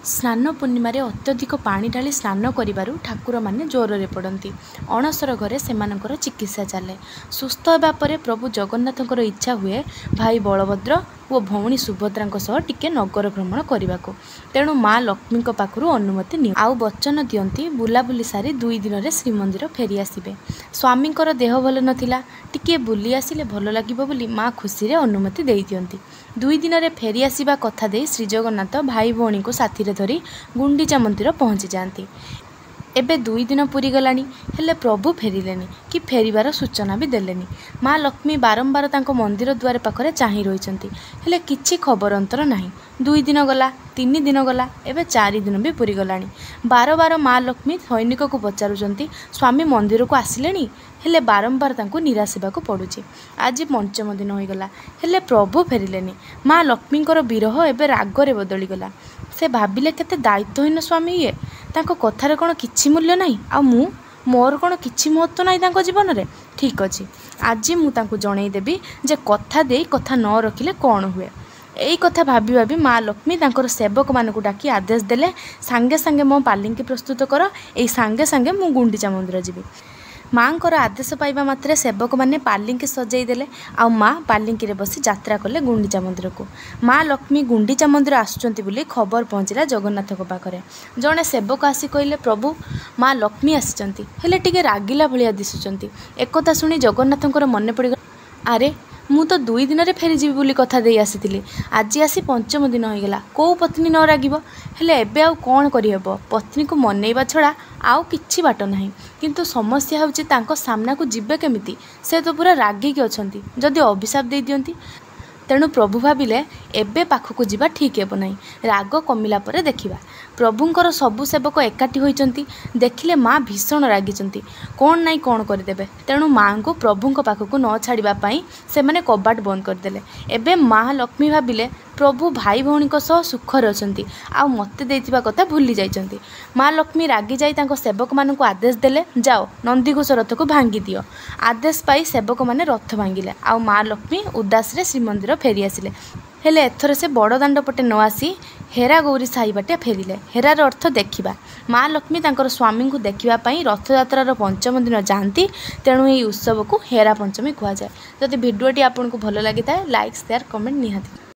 स्नान पूर्णिम अत्यधिक पानी ढाली स्नान करिबारु ठाकुर माने ज्वरे पड़ती। अणसर घरे सेमानकर चिकित्सा चले। सुस्थ होगा परे प्रभु जगन्नाथंकर इच्छा हुए भाई बलभद्र और भौणी सुभद्रा टिके नगर भ्रमण करने को। तेणु माँ लक्ष्मी पाखु अनुमति नि आउ वचन दियंती बुलाबुली सारी 2 दिन में श्रीमंदिर फेरी आसबे। स्वामी देह भल नथिला, टिके बुली आसिले भल लागिबो बोली माँ खुशी रे अनुमति दे दियंती। 2 दिन में फेरी आसिबा कथा दे श्री जगन्नाथ भाई भौणी को साथी धरी गुंडीचा मंदिर पहुँची जाती। एबे 2 दिन पूरी गलानी हेले प्रभु फेरिलेनी कि फेरिबार सूचना भी देलेनी। माँ लक्ष्मी बारंबार तांको मंदिर द्वार पाखरे चाही रहिचंती हेले किछि खबर अंतर नाही। 2 दिन गला, 3 दिन गला, एबे 4 दिन भी पूरी गलानी। बार बार माँ लक्ष्मी सैनिक को पचारुचंती स्वामी मंदिर को आसिलेनी हेले बारंबार तांको निराश हेबाकु पड़ुछि। आज 5म दिन होइगला हेले प्रभु फेरिलेनी। माँ लक्ष्मींकर विरह एबे रागरे बदली गला। से भाबिले केते दायित्वहीन स्वामी ये, तांको कथारे कोन किछि मूल्य नाही आ मोर कोन किछि महत्व नाही तांको जीवन रे। ठीक अछि, आज मु तांको जणै देबी जे कथा देई कथा न रखिले कोन हुए। एई कथा भाबी भाबी माँ लक्ष्मी तांकर सेवक मानकु डाकी आदेश देले सांगे सांगे मो पालिंकी प्रस्तुत कर, एई सांगे सांगे मु गुंडीचा मंदिर जीवी। माँकर आदेश पाइबा मात्रे सेवक माने पालिंकी सजाई देले आ माँ पालिंकी रे बसी यात्रा कले गुंडीचा मंदिर को। माँ लक्ष्मी गुंडीचा मंदिर आसुचंती बोली खबर पहुँचला जगन्नाथ को पाखरे। जड़े सेवक आसी कहले प्रभु माँ लक्ष्मी आसीचंती हेले टिके रागिला भलिया दिसुचंती। एकथा सुनी जगन्नाथंकर मने पड़ी अरे मु तो 2 दिन में फेरी जीवी बोली कथा दे आसी। आज आसी 5म दिन होइगला, को पत्नी न रागिब हेले एबे आउ कौन करिहेब। पत्नी को मनैबा छड़ा आउ किछि बाट नाही। किंतु समस्या होछि तांको सामना को जिबे केमिति, से तो पूरा रागिकी अछंती। जदि अभिशाप दे दियंती तेणु प्रभु भाविले एबे पाखक जीवा ठीक हेब नाही, राग कमिला परे देखिबा। प्रभुंकर सबु सेवक एकाठी होइचंती देखिले माँ भीषण रागिचंती, कौन नाई कौन करदेबे। तेणु माँ को प्रभुंक पाखक न छाड़िबा पई से माने कबाट बंद करदेले। एबे माँ लक्ष्मी भाविले प्रभु भाई भौणी सह सुखर अछंती आ मते देथिबा कथा भूली जाइचंती। माँ लक्ष्मी रागी जाई तांको सेवक मानकु आदेश देले जाओ नंदीघोष रथ को भांगी दियो। आदेश पाई सेवक माने रथ भांगिले आ माँ लक्ष्मी उदास रे श्रीमंदिर फेरी आसिले। हेले एथर से बड़ दांड पटे न आसी हेरा गौरी साही बाटे फेरिले। हेरार अर्थ देखिबा। माँ लक्ष्मी तांकर स्वामी को देखिबा पई रथयात्रार 5म दिन जाती। तेणु यही उत्सव को हेरा पंचमी कहुए। जदि भिडियोटी आपको भल लगी था लाइक शेयर कमेंट निहाती।